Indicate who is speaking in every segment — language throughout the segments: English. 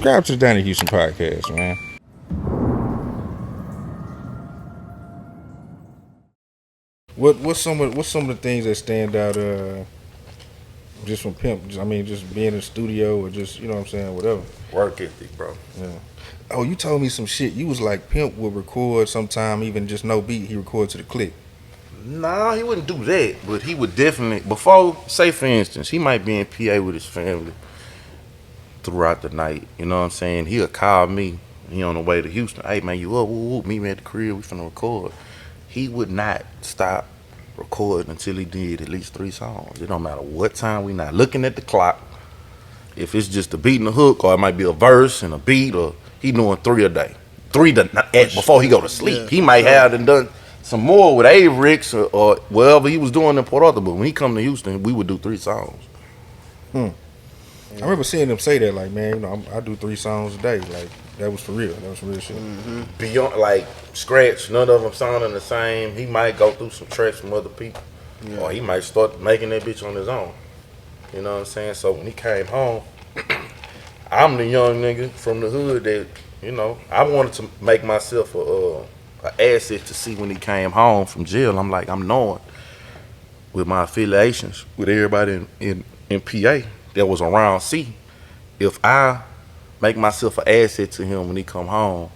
Speaker 1: Subscribe to the Donnie Houston podcast, man. What's some of the things that stand out just from Pimp? I mean, just being in the studio or just you know what I'm saying, whatever.
Speaker 2: Work ethic, bro.
Speaker 1: Yeah. Oh, you told me some shit. You was like Pimp would record sometime, even just no beat. He record to the click.
Speaker 2: Nah, he wouldn't do that, but he would definitely, before, say for instance, he might be in PA with his family throughout the night, you know what I'm saying? He'll call me, he on the way to Houston, hey man, you up, woo, woo, meet me at the crib, we finna record. He would not stop recording until he did at least 3 songs. It don't matter what time, we not looking at the clock. If it's just a beat and a hook, or it might be a verse and a beat, or he doing 3 a day. 3 before he go to sleep.
Speaker 3: Yeah,
Speaker 2: he might have done some more with Avericks or wherever he was doing in Port Arthur, but when he come to Houston, we would do 3 songs.
Speaker 1: I remember seeing them say that, like, man, you know, I do 3 songs a day. Like, that was for real. That was some real shit.
Speaker 2: Beyond, like, scratch, none of them sounding the same. He might go through some tracks from other people, or he might start making that bitch on his own. You know what I'm saying? So when he came home, I'm the young nigga from the hood that, you know, I wanted to make myself an asset to see when he came home from jail. I'm like, I'm knowing with my affiliations with everybody in PA that was around C, if I make myself an asset to him when he come home,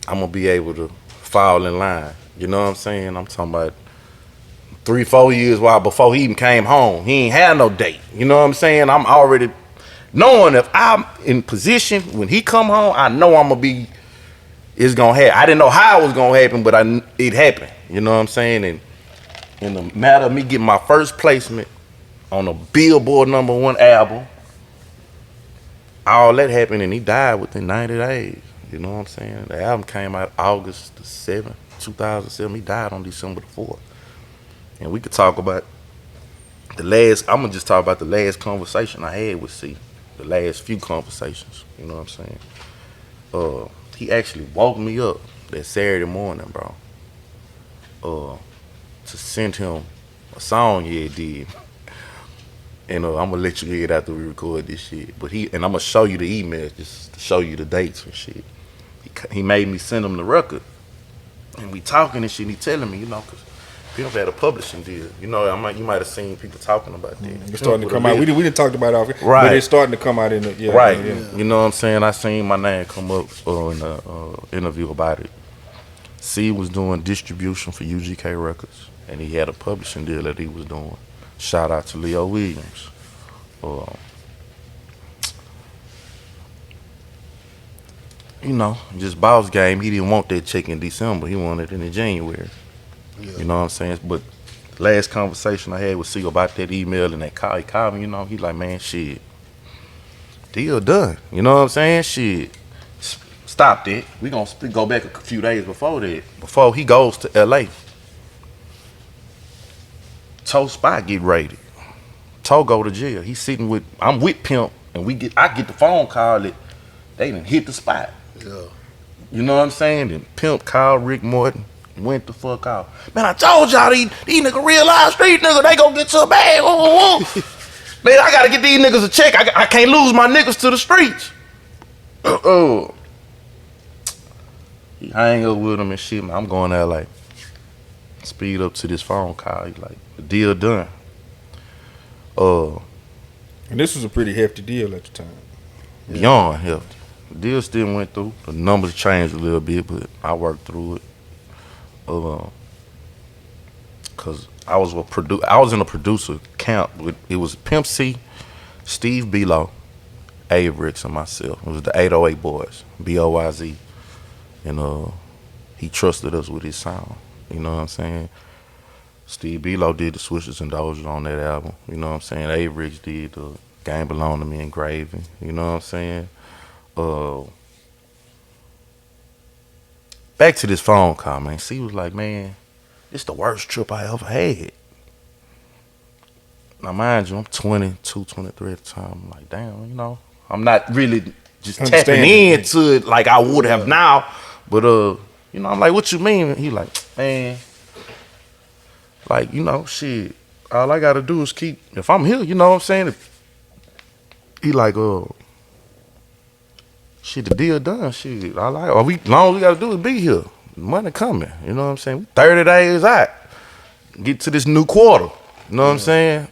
Speaker 2: I'm gonna be able to fall in line. You know what I'm saying? I'm talking about 3-4 years while before he even came home. He ain't had no date. You know what I'm saying? I'm already knowing if I'm in position when he come home, I know I'm gonna be. It's gonna happen. I didn't know how it was gonna happen, but it happened. You know what I'm saying? And in the matter of me getting my first placement on a Billboard #1 album, all that happened, and he died within 90 days. You know what I'm saying? The album came out August the 7th, 2007. He died on December the 4th. And we could talk about I'm gonna just talk about the last conversation I had with C. The last few conversations. You know what I'm saying? He actually woke me up that Saturday morning, bro. To send him a song he had did. And I'm gonna let you hear it after we record this shit. But I'm gonna show you the emails just to show you the dates and shit. He made me send him the record. And we talking and shit, and he telling me, you know, cause Pimp had a publishing deal. You know, you might have seen people talking about that.
Speaker 1: It's starting to come out. We didn't talk about it off,
Speaker 2: right.
Speaker 1: But it's starting to come out in the
Speaker 2: right.
Speaker 1: Yeah.
Speaker 2: You know what I'm saying? I seen my name come up in the interview about it. C was doing distribution for UGK Records, and he had a publishing deal that he was doing. Shout out to Leo Williams. You know, just boss game. He didn't want that check in December. He wanted it in January. Yeah. You know what I'm saying? But last conversation I had with C about that email and that call, he called me, you know, he like, man, shit, deal done. You know what I'm saying? Shit, stop that. We gonna go back a few days before that. Before he goes to L.A. T.O.E spot get raided. T.O.E go to jail. I'm with Pimp, and I get the phone call that they done hit the spot.
Speaker 3: Yeah.
Speaker 2: You know what I'm saying? And Pimp called Rick Morton. Went the fuck out. Man, I told y'all these niggas real live street niggas, they gon' get to a bag. Man, I gotta get these niggas a check. I can't lose my niggas to the streets. He hang up with him and shit, man. I'm going to LA. Speed up to this phone call. He like, the deal done.
Speaker 1: And this was a pretty hefty deal at the time.
Speaker 2: Beyond hefty. The deal still went through. The numbers changed a little bit, but I worked through it. Cause I was in a producer camp. It was Pimp C, Steve Below, Avericks, and myself. It was the 808 boys, BOYZ, and he trusted us with his sound. You know what I'm saying? Steve Below did the Swishers and Dozers on that album. You know what I'm saying? Avericks did the Game Belong to Me engraving. You know what I'm saying? Back to this phone call, man. C was like, man, it's the worst trip I ever had. Now, mind you, I'm 22, 23 at the time. I'm like, damn, you know, I'm not really just tapping into it like I would have now. But, you know, I'm like, what you mean? He like, man, like, you know, shit, all I got to do is if I'm here, you know what I'm saying? He like, Shit, the deal done. Shit, I like. All we gotta do is be here. Money coming. You know what I'm saying? We 30 days out. Get to this new quarter. You know what I'm saying?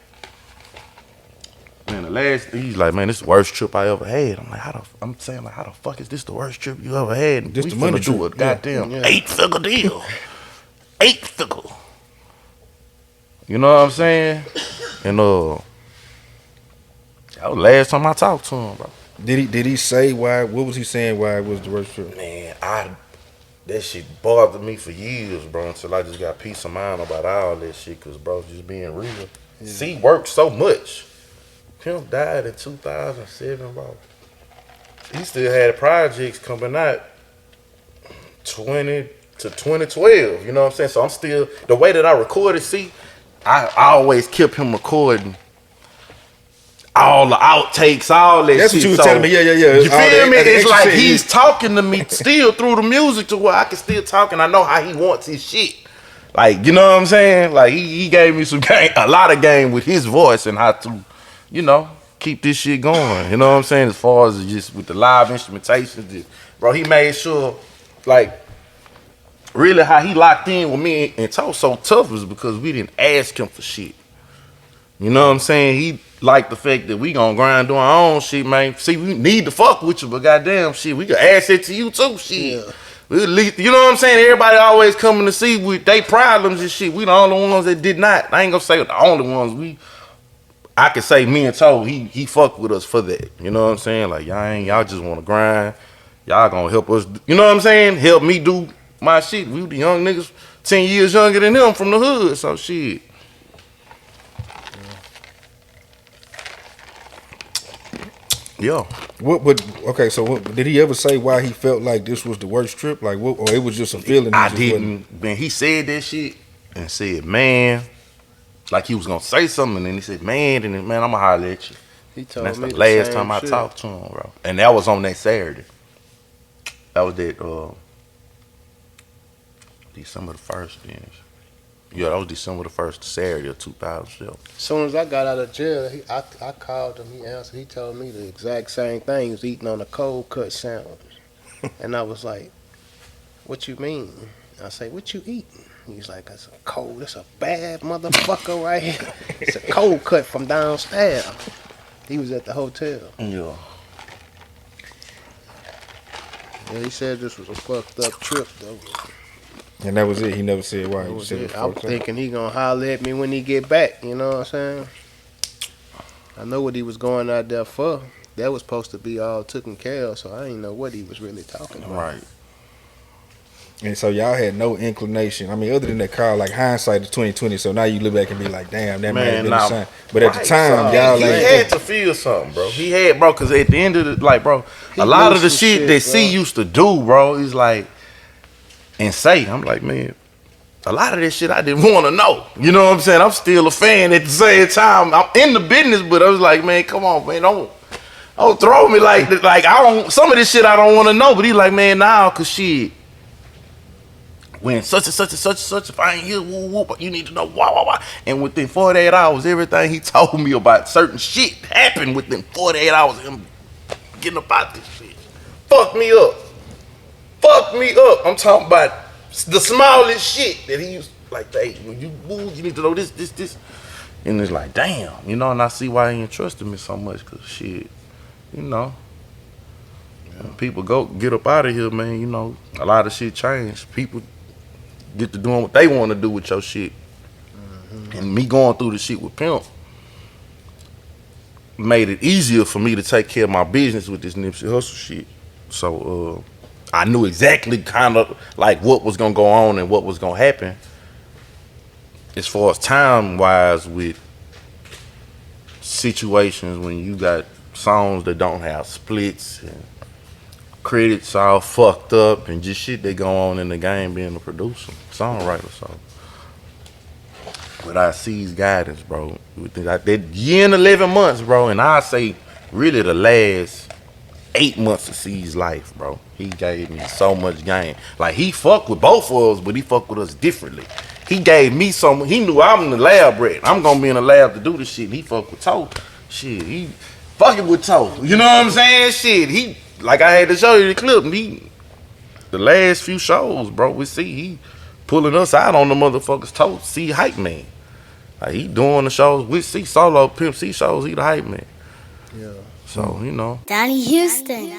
Speaker 2: Man, he's like, man, this is the worst trip I ever had. I'm like, how the fuck is this the worst trip you ever had? And
Speaker 1: This
Speaker 2: we
Speaker 1: the money
Speaker 2: finna do a
Speaker 1: trip.
Speaker 2: goddamn 8-figure deal. 8-figure. You know what I'm saying? And that was the last time I talked to him, bro.
Speaker 1: Did he say why? What was he saying? Why it was the worst trip?
Speaker 2: Man, that shit bothered me for years, bro. Until I just got peace of mind about all that shit. Cause bro, just being real. C worked so much. Pimp died in 2007, bro. He still had projects coming out 20 to 2012. You know what I'm saying? So I'm still the way that I recorded. See, I always kept him recording all the outtakes, all that
Speaker 1: That's
Speaker 2: shit.
Speaker 1: what you was
Speaker 2: So,
Speaker 1: telling me. Yeah.
Speaker 2: You feel me? It's
Speaker 1: extra
Speaker 2: like
Speaker 1: shit,
Speaker 2: he's talking to me still through the music to where I can still talk and I know how he wants his shit. Like, you know what I'm saying? Like he gave me some game, a lot of game with his voice and how to, you know, keep this shit going. You know what I'm saying? As far as just with the live instrumentation, bro, he made sure, like, really how he locked in with me and T.O.E so tough was because we didn't ask him for shit. You know what I'm saying? He liked the fact that we gonna grind doing our own shit, man. See, we need to fuck with you, but goddamn shit, we can ask it to you too, shit.
Speaker 3: Yeah.
Speaker 2: You know what I'm saying? Everybody always coming to see with they problems and shit. We the only ones that did not. I ain't gonna say the only ones. I could say me and T.O.E, he fucked with us for that. You know what I'm saying? Like y'all just wanna grind. Y'all gonna help us. You know what I'm saying? Help me do my shit. We the young niggas 10 years younger than him from the hood, so shit. Yeah.
Speaker 1: So did he ever say why he felt like this was the worst trip? Like what, or it was just a feeling?
Speaker 2: I didn't. Man, he said that shit and said, man, like he was gonna say something, and then he said, man, and then, man, I'ma holler at you.
Speaker 3: He
Speaker 2: And
Speaker 3: told
Speaker 2: that's
Speaker 3: me
Speaker 2: the
Speaker 3: the
Speaker 2: last
Speaker 3: same
Speaker 2: time I
Speaker 3: shit.
Speaker 2: talked to him, bro. And that was on that Saturday. That was that December the 1st, then. Yeah, that was December the 1st, Saturday of 2007.
Speaker 3: As soon as I got out of jail, I called him. He answered. He told me the exact same thing. He was eating on a cold cut sandwich, and I was like, "What you mean?" I say, "What you eating?" He's like, "That's a cold. That's a bad motherfucker right here. It's a cold cut from downstairs." He was at the hotel.
Speaker 2: Yeah.
Speaker 3: Yeah, he said this was a fucked up trip though.
Speaker 1: And that was it. He never said why.
Speaker 3: That
Speaker 1: He
Speaker 3: was
Speaker 1: said
Speaker 3: it.
Speaker 1: it
Speaker 3: I'm
Speaker 1: fucked up.
Speaker 3: thinking he gonna holler at me when he get back. You know what I'm saying? I know what he was going out there for. That was supposed to be all taken care of, so I didn't know what he was really talking about.
Speaker 2: Right.
Speaker 1: And so y'all had no inclination. I mean, other than that call, like hindsight is 2020. So now you look back and be like, damn, that might have been a sign. But at the time, y'all
Speaker 2: he
Speaker 1: like,
Speaker 2: had to feel something, bro. He had, bro, because at the end of the, like, bro,
Speaker 3: He
Speaker 2: a lot
Speaker 3: knew
Speaker 2: of the
Speaker 3: some
Speaker 2: shit
Speaker 3: shit,
Speaker 2: that
Speaker 3: bro.
Speaker 2: C used to do, bro, is like, and say, I'm like, man, a lot of this shit I didn't want to know. You know what I'm saying? I'm still a fan at the same time. I'm in the business, but I was like, man, come on, man, don't throw me like I don't. Some of this shit I don't want to know. But he like, man, nah, cause shit, when such and such and such and such, if I ain't here, woo woo, but you need to know why. And within 48 hours, everything he told me about certain shit happened within 48 hours of him getting about this shit. Fuck me up. I'm talking about the smallest shit that he used, like, hey, when you move, you need to know this. And it's like, damn, you know, and I see why he entrusted me so much, cause shit, you know, when people get up out of here, man, you know, a lot of shit changed. People get to doing what they want to do with your shit. And me going through the shit with Pimp made it easier for me to take care of my business with this Nipsey Hussle shit. So I knew exactly kind of like what was gonna go on and what was gonna happen as far as time wise with situations when you got songs that don't have splits and credits all fucked up and just shit that go on in the game being a producer, songwriter. So without C's guidance, bro, that year and 11 months, bro, and I say really the last 8 months of C's life, bro, he gave me so much game. Like, he fucked with both of us, but he fucked with us differently. He gave me some. He knew I'm in the lab rat. I'm gonna be in the lab to do this shit. And he fucked with T.O.E. Shit, he fucking with T.O.E. You know what I'm saying? Shit, he like I had to show you the clip. The last few shows, bro, we see he pulling us out on the motherfuckers' toes. See, hype man. Like he doing the shows. We see solo Pimp C shows. He the hype man.
Speaker 3: Yeah.
Speaker 2: So you know.
Speaker 4: Donnie Houston.